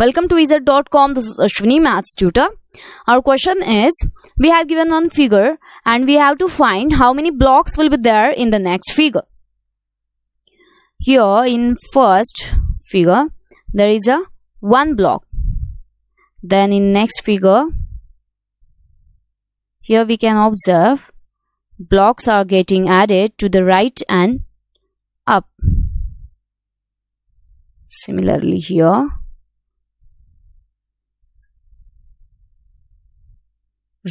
Welcome to EZ.com. This is Ashwini, Maths Tutor. Our question is, we have given one figure and we have to find how many blocks will be there in the next figure. Here in first figure, there is a one block. Then in next figure, here we can observe blocks are getting added to the right and up. Similarly here,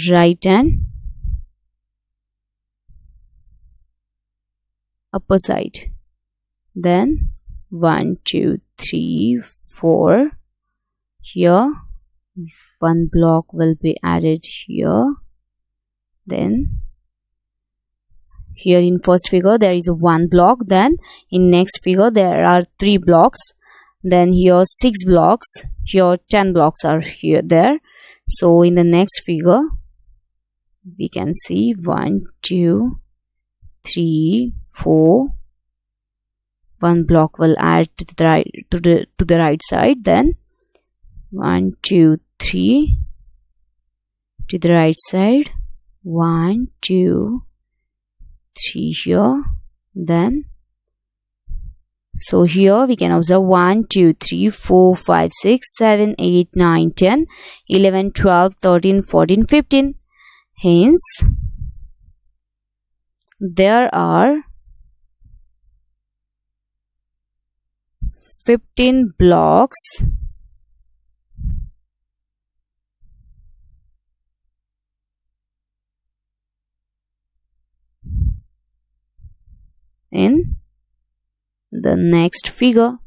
right and upper side. Then 1, 2, 3, 4. Here one block will be added here. Then here in first figure there is a one block. Then in next figure there are 3 blocks. Then here 6 blocks. Here 10 blocks are there. So in the next figure we can see 1, 2, 3, 4. One block will add to the right side. Then 1, 2, 3 to the right side. 1, 2, 3 here. Then so here we can observe 1, 2, 3, 4, 5, 6, 7, 8, 9, 10, 11, 12, 13, 14, 15. Hence there are 15 blocks in the next figure.